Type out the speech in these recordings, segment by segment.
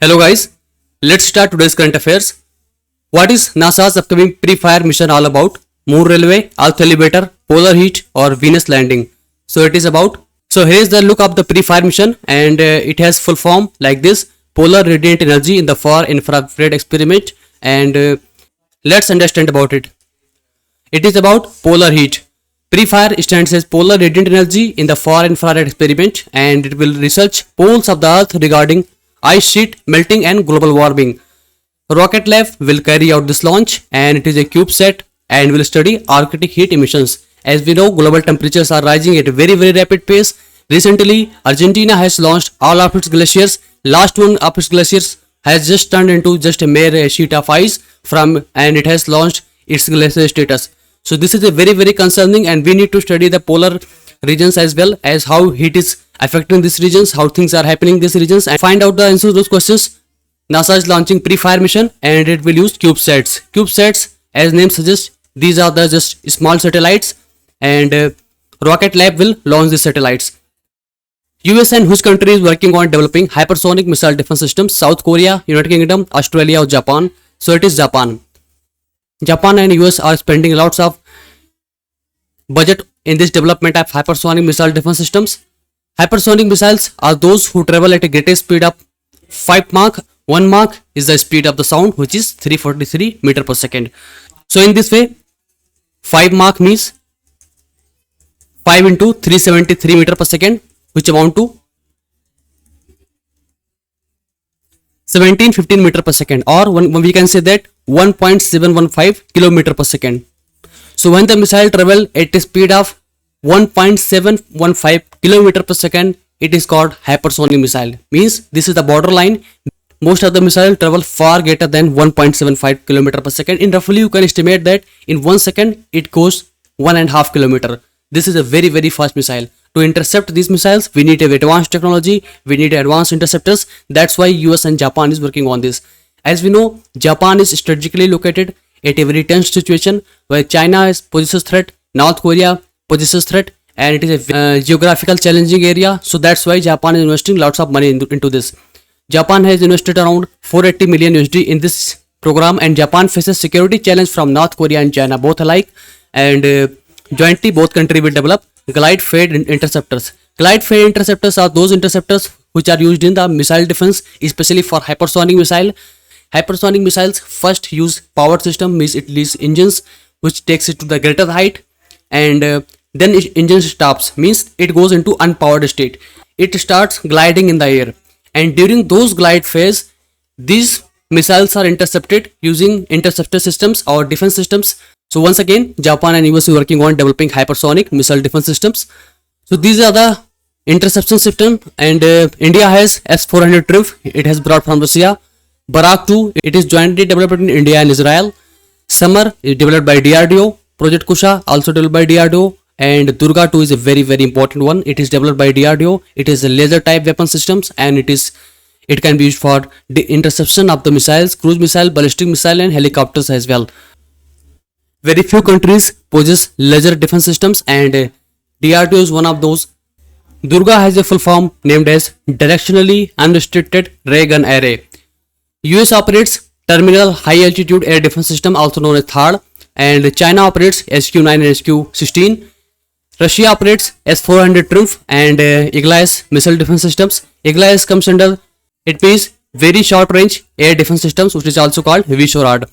Hello guys, let's start today's current affairs. What is NASA's upcoming pre-fire mission all about? Moon railway, Earth elevator, polar heat or Venus landing? So it is about. So here is the look of the pre-fire mission and it has full form like this. Polar radiant energy in the far infrared experiment and let's understand about it. It is about polar heat. Pre-fire stands as polar radiant energy in the far infrared experiment and it will research poles of the earth regarding ice sheet melting and global warming. Rocket Lab will carry out this launch and it is a CubeSat and will study Arctic heat emissions. As we know, global temperatures are rising at a very rapid pace. Recently, Argentina has launched all of its glaciers. Last one of its glaciers has just turned into just a mere sheet of ice and it has launched its glacier status. So this is a very concerning and we need to study the polar regions as well as how heat is affecting these regions, how things are happening in these regions, and find out the answers to those questions. NASA is launching pre-fire mission and it will use CubeSats. CubeSats, as name suggests, these are the just small satellites and Rocket Lab will launch these satellites. US and whose country is working on developing hypersonic missile defense systems? South Korea, United Kingdom, Australia or Japan? So it is Japan. Japan and US are spending lots of budget in this development of hypersonic missile defense systems. Hypersonic missiles are those who travel at a greatest speed of 5 Mach. 1 Mach is the speed of the sound, which is 343 meter per second. So in this way, 5 Mach means 5 into 373 meter per second, which amount to 1715 meter per second, or we can say that 1.715 kilometer per second. So when the missile travel at a speed of 1.715 kilometer per second, it is called hypersonic missile. Means this is the borderline. Most of the missiles travel far greater than 1.75 kilometer per second. In roughly, you can estimate that in 1 second it goes 1.5 kilometer. This is a very fast missile. To intercept these missiles, we need advanced technology. We need advanced interceptors. That's why US and Japan is working on this. As we know, Japan is strategically located at a very tense situation where China poses threat, North Korea poses threat, and it is a geographical challenging area. So that's why Japan is investing lots of money into this. Japan has invested around 480 million USD in this program, and Japan faces security challenge from North Korea and China both alike, and jointly both countries will develop glide fed interceptors. Glide fed interceptors are those interceptors which are used in the missile defense, especially for hypersonic missile. Hypersonic missiles first use power system, means it leaves engines which takes it to the greater height, and then engine stops, means it goes into unpowered state. It starts gliding in the air, and during those glide phase, these missiles are intercepted using interceptor systems or defense systems. So once again, Japan and US are working on developing hypersonic missile defense systems. So these are the interception system, and India has S-400 Triumph. It has brought from Russia. Barak 2, it is jointly developed in India and Israel. Samar is developed by DRDO. Project Kusha also developed by DRDO. And Durga 2 is a very important one. It is developed by DRDO. It is a laser type weapon systems, and it can be used for the interception of the missiles, cruise missile, ballistic missile and helicopters as well. Very few countries possess laser defense systems, and DRDO is one of those. Durga has a full form named as Directionally Unrestricted Ray Gun Array. US operates Terminal High Altitude Air Defense System, also known as THAAD, and China operates SQ-9 and SQ-16. Russia operates S-400 Triumph and Iglas missile defense systems. Iglas comes under, it means very short range air defense systems, which is also called Vishorad.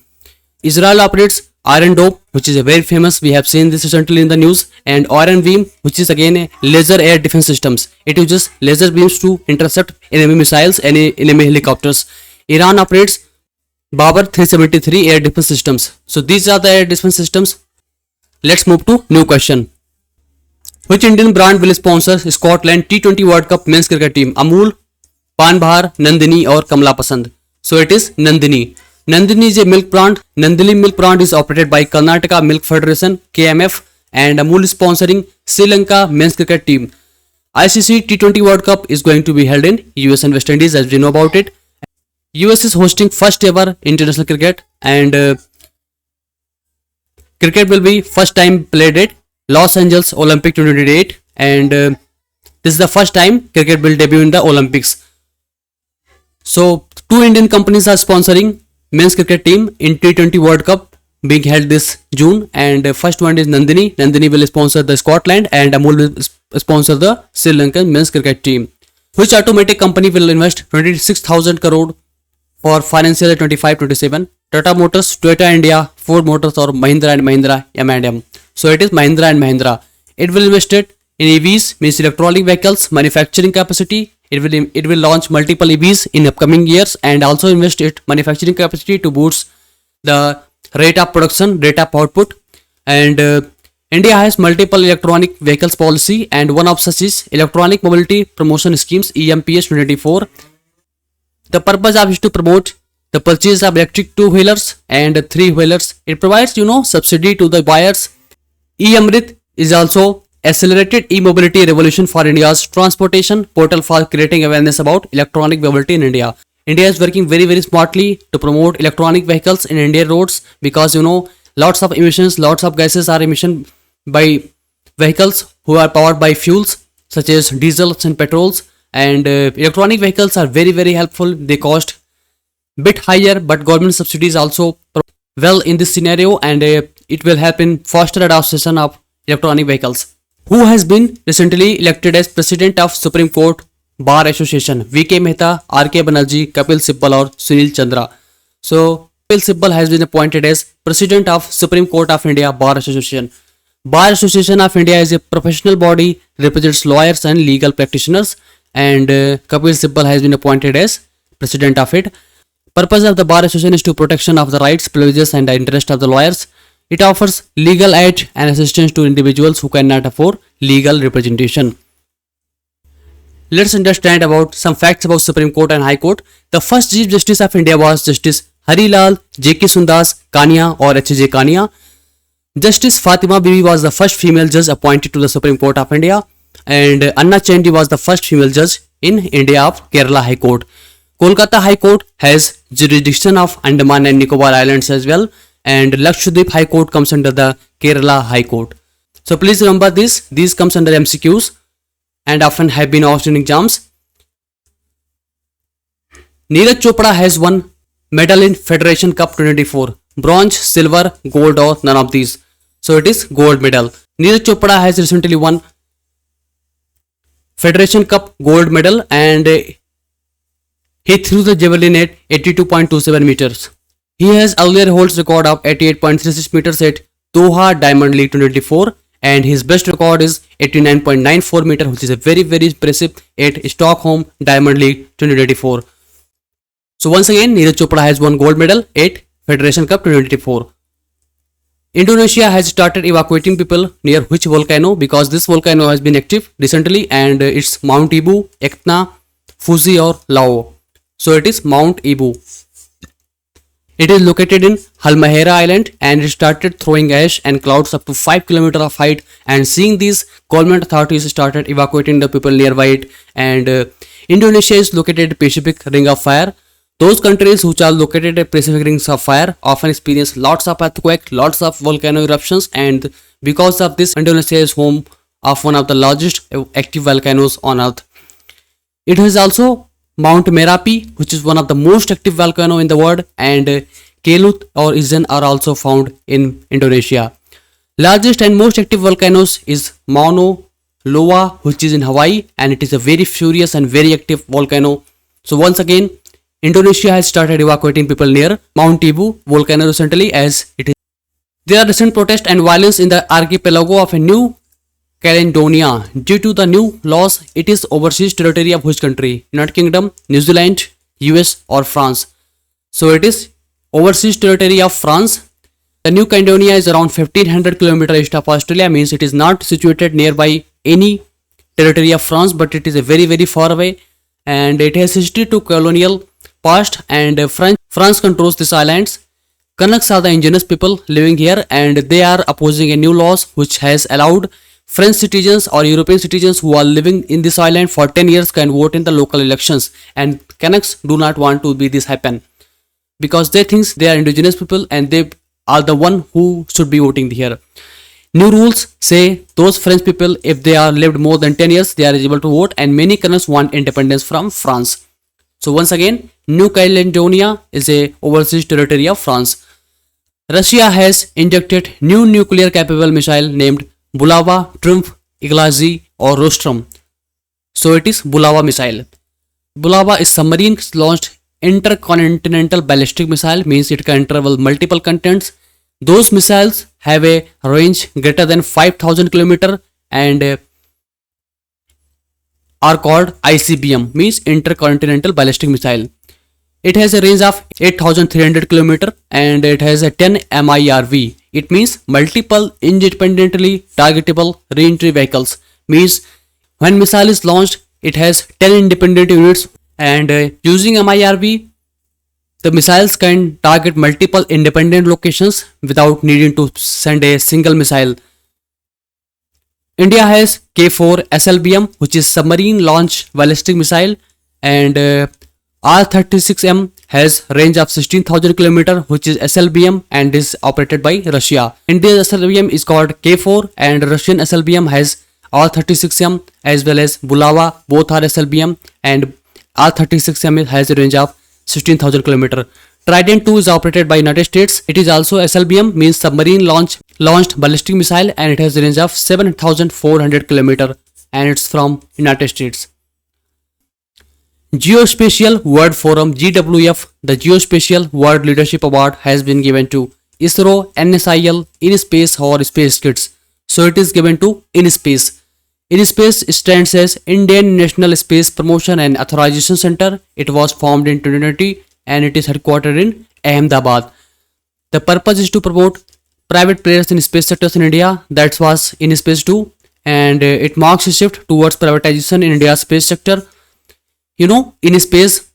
Israel operates Iron Dome, which is a very famous, we have seen this recently in the news, and Iron Beam, which is again a laser air defense systems. It uses laser beams to intercept enemy missiles and enemy helicopters. Iran operates Babar 373 air defense systems. So these are the air defense systems. Let's move to new question. Which Indian brand will sponsor Scotland T20 World Cup men's cricket team? Amul, Pan Bahar, Nandini or Kamla Pasand? So it is Nandini. Nandini is a milk brand. Nandini milk brand is operated by Karnataka Milk Federation KMF, and Amul is sponsoring Sri Lanka men's cricket team. ICC T20 World Cup is going to be held in US and West Indies, as we know about it. US is hosting first ever international cricket, and cricket will be first time played at Los Angeles Olympic 2028, and this is the first time cricket will debut in the Olympics. So Two Indian companies are sponsoring men's cricket team in T20 World Cup being held this June, and first one is Nandini. Nandini will sponsor the Scotland and Amul will sponsor the Sri Lankan men's cricket team. Which automotive company will invest 26,000 crore for financial year 25-27? Tata Motors, Toyota India, Ford Motors, or Mahindra and Mahindra M&M. So it is Mahindra and Mahindra. It will invest it in EVs, means electronic vehicles, manufacturing capacity. It will launch multiple EVs in upcoming years and also invest its manufacturing capacity to boost the rate of production, rate of output. And India has multiple electronic vehicles policy, and one of such is Electronic Mobility Promotion Schemes (EMPS) 2024. The purpose of is to promote the purchase of electric two-wheelers and three-wheelers. It provides, subsidy to the buyers. E-Amrit is also accelerated e-mobility revolution for India's transportation portal for creating awareness about electronic mobility in India. India is working very, very smartly to promote electronic vehicles in Indian roads, because lots of emissions, lots of gases are emission by vehicles who are powered by fuels such as diesels and petrols. And electronic vehicles are very, very helpful. They cost bit higher, but government subsidies also well in this scenario, and it will help in faster adoption of electronic vehicles. Who has been recently elected as president of Supreme Court Bar Association? VK Mehta, RK Banerjee, Kapil Sibal, or Sunil Chandra. So Kapil Sibal has been appointed as president of Supreme Court of India Bar Association. Bar Association of India is a professional body, represents lawyers and legal practitioners, and Kapil Sibal has been appointed as president of it. Purpose of the Bar Association is to protection of the rights, privileges, and the interest of the lawyers. It offers legal aid and assistance to individuals who cannot afford legal representation. Let's understand about some facts about Supreme Court and High Court. The first Chief Justice of India was Justice Harilal J.K. Sundas Kania, or H.J. Kania. Justice Fatima Bibi was the first female judge appointed to the Supreme Court of India, and Anna Chandy was the first female judge in India of Kerala High Court. Kolkata High Court has jurisdiction of Andaman and Nicobar Islands as well, and Lakshadweep High Court comes under the Kerala High Court. So please remember this. These comes under MCQs and often have been asked in exams. Neeraj Chopra has won medal in Federation Cup 2024. Bronze, silver, gold, or none of these. So it is gold medal. Neeraj Chopra has recently won Federation Cup gold medal, and he threw the javelin at 82.27 meters. He has earlier holds record of 88.36 meters at Doha Diamond League 2024, and his best record is 89.94 meter, which is a very, very impressive at Stockholm Diamond League 2024. So once again, Neeraj Chopra has won gold medal at Federation Cup 2024. Indonesia has started evacuating people near which volcano? Because this volcano has been active recently, and it's Mount Ibu, Etna, Fuji, or Lao. So it is Mount Ibu. It is located in Halmahera Island, and it started throwing ash and clouds up to 5 km of height, and seeing these, government authorities started evacuating the people nearby it. And Indonesia is located at Pacific Ring of Fire. Those countries which are located at Pacific Rings of Fire often experience lots of earthquakes, lots of volcano eruptions, and because of this, Indonesia is home of one of the largest active volcanoes on earth. It has also Mount Merapi, which is one of the most active volcano in the world, and Kelut or Izen are also found in Indonesia. Largest and most active volcanoes is Mauna Loa, which is in Hawaii, and it is a very furious and very active volcano. So once again, Indonesia has started evacuating people near Mount Ibu volcano recently, as it is. There are recent protests and violence in the archipelago of a New Caledonia. Due to the new laws, it is overseas territory of which country? United Kingdom, New Zealand, US, or France? So it is overseas territory of France. The New Caledonia is around 1500 km east of Australia, means it is not situated nearby any territory of France, but it is a very, very far away, and it has history to colonial past, and France controls these islands. Kanaks are the indigenous people living here, and they are opposing a new laws which has allowed French citizens or European citizens who are living in this island for 10 years can vote in the local elections, and Kanaks do not want to be this happen because they think they are indigenous people and they are the one who should be voting here. New rules say those French people, if they are lived more than 10 years, they are eligible to vote, and many Kanaks want independence from France. So once again, New Caledonia is a overseas territory of France. Russia has injected new nuclear capable missile named Bulava, Triumph, Iglazi or Rostrum. So it is Bulava missile. Bulava is submarine launched intercontinental ballistic missile, means it can travel multiple continents. Those missiles have a range greater than 5000 km and are called ICBM, means intercontinental ballistic missile. It has a range of 8300 km and it has a 10 MIRV. It means multiple independently targetable re-entry vehicles, means when missile is launched it has 10 independent units, and using MIRV the missiles can target multiple independent locations without needing to send a single missile. India has K4 SLBM, which is submarine launch ballistic missile, and R36M has range of 16,000 km, which is SLBM and is operated by Russia. India's SLBM is called K4 and Russian SLBM has R36M as well as Bulava. Both are SLBM and R36M has a range of 16,000 km. Trident 2 is operated by United States. It is also SLBM, means submarine launched ballistic missile, and it has a range of 7,400 km and it's from United States. Geospatial World Forum GWF, the Geospatial World Leadership Award has been given to ISRO, NSIL, InSpace or Space Kids. So it is given to InSpace. InSpace stands as Indian National Space Promotion and Authorization Center. It was formed in 2020 and it is headquartered in Ahmedabad. The purpose is to promote private players in space sectors in India. That was InSpace 2, and it marks a shift towards privatization in India's space sector. You know, InSpace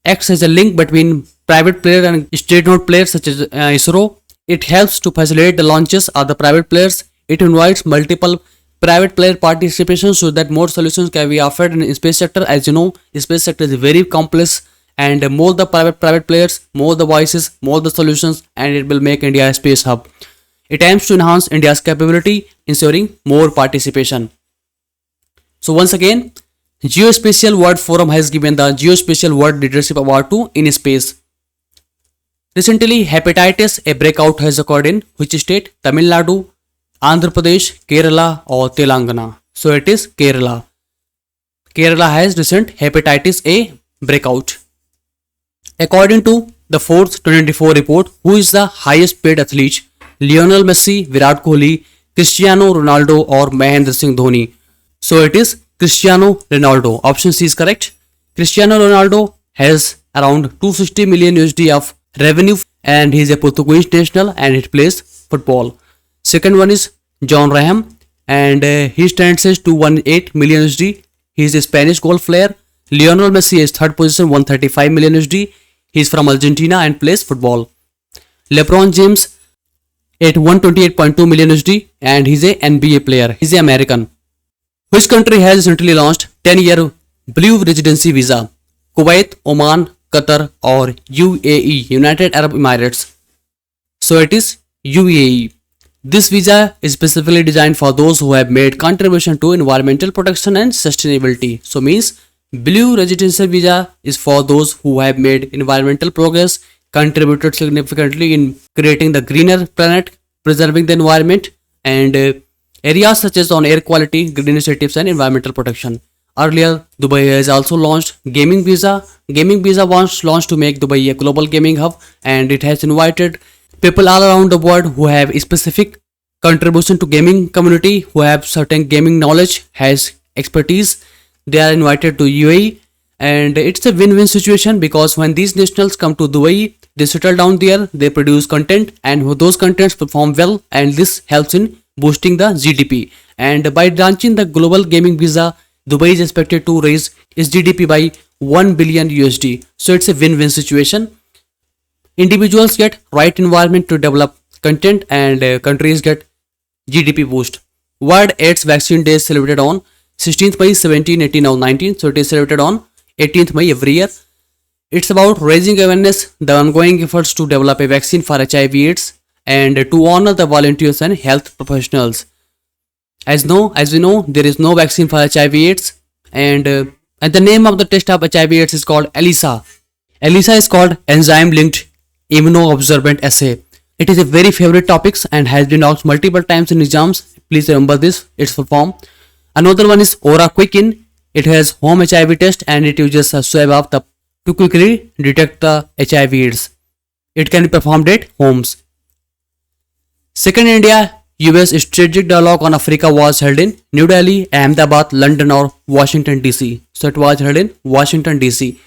acts as a link between private players and state-owned players such as ISRO. It helps to facilitate the launches of the private players. It invites multiple private player participation so that more solutions can be offered in space sector. As you know, space sector is very complex, and more the private players, more the voices, more the solutions, and it will make India a space hub. It aims to enhance India's capability, ensuring more participation. So once again, Geospatial World Forum has given the Geospatial World Leadership Award to InSpace. Recently, hepatitis a breakout has occurred in which state? Tamil Nadu, Andhra Pradesh, Kerala or Telangana. So it is Kerala. Kerala has recent hepatitis A breakout. According to the Forbes 2024 report, who is the highest paid athlete? Lionel Messi, Virat Kohli, Cristiano Ronaldo or Mahendra Singh Dhoni? So it is Cristiano Ronaldo. Option C is correct. Cristiano Ronaldo has around 260 million USD of revenue and he is a Portuguese national and he plays football. Second one is John Ram and he stands as 218 million USD. He is a Spanish golf player. Lionel Messi is third position, 135 million USD. He is from Argentina and plays football. LeBron James at 128.2 million USD and he is a NBA player. He is an American. Which country has recently launched 10-year blue residency visa? Kuwait, Oman, Qatar or UAE, United Arab Emirates? So it is UAE. This visa is specifically designed for those who have made contribution to environmental protection and sustainability. So means blue residency visa is for those who have made environmental progress, contributed significantly in creating the greener planet, preserving the environment, and areas such as on air quality, green initiatives and environmental protection. Earlier, Dubai has also launched gaming visa. Gaming visa was launched to make Dubai a global gaming hub, and it has invited people all around the world who have a specific contribution to gaming community, who have certain gaming knowledge, has expertise. They are invited to UAE, and it's a win-win situation because when these nationals come to Dubai, they settle down there, they produce content, and those contents perform well, and this helps in boosting the GDP. And by launching the global gaming visa, Dubai is expected to raise its GDP by 1 billion USD. So it's a win-win situation. Individuals get right environment to develop content and countries get GDP boost. World AIDS Vaccine Day is celebrated on 16th May, 17, 18 or 19. So it is celebrated on 18th May every year. It's about raising awareness, the ongoing efforts to develop a vaccine for HIV/AIDS, and to honor the volunteers and health professionals. As we know, there is no vaccine for HIV/AIDS, and the name of the test of HIV/AIDS is called ELISA. ELISA is called enzyme linked immunoabsorbent assay. It is a very favorite topics and has been asked multiple times in exams. Please remember this, its full form. Another one is Aura Quicken. It has home HIV test and it uses a swab of the to quickly detect the HIV AIDS. It can be performed at homes. Second, India-US strategic dialogue on Africa was held in New Delhi, Ahmedabad, London or Washington DC. So it was held in Washington DC.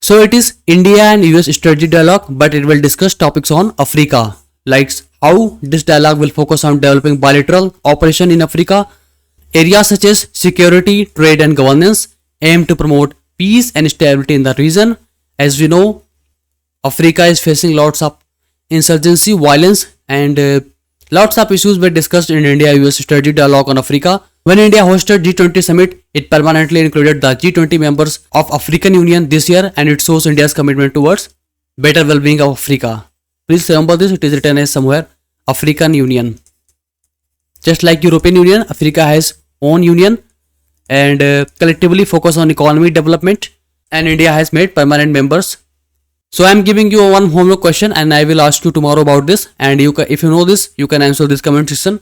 So it is India and US strategic dialogue, but it will discuss topics on Africa, like how this dialogue will focus on developing bilateral operation in Africa. Areas such as security, trade and governance aim to promote peace and stability in the region. As we know, Africa is facing lots of insurgency, violence and lots of issues were discussed in India-US strategic dialogue on Africa. When India hosted G20 summit, it permanently included the G20 members of African Union this year and it shows India's commitment towards better well-being of Africa. Please remember this, it is written as somewhere African Union. Just like European Union, Africa has own union and collectively focus on economy development, and India has made permanent members. So I am giving you one homework question and I will ask you tomorrow about this, and if you know this, you can answer this comment section.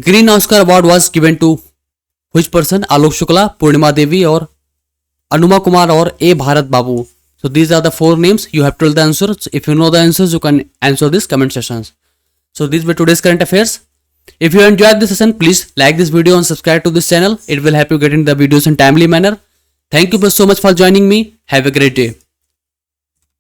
Green Oscar award was given to which person? Alok Shukla, Purnima Devi or Anuma Kumar or A. Bharat Babu. So these are the 4 names. You have to tell the answers. If you know the answers, you can answer this comment sessions. So these were today's current affairs. If you enjoyed this session, please like this video and subscribe to this channel. It will help you get into the videos in timely manner. Thank you so much for joining me. Have a great day.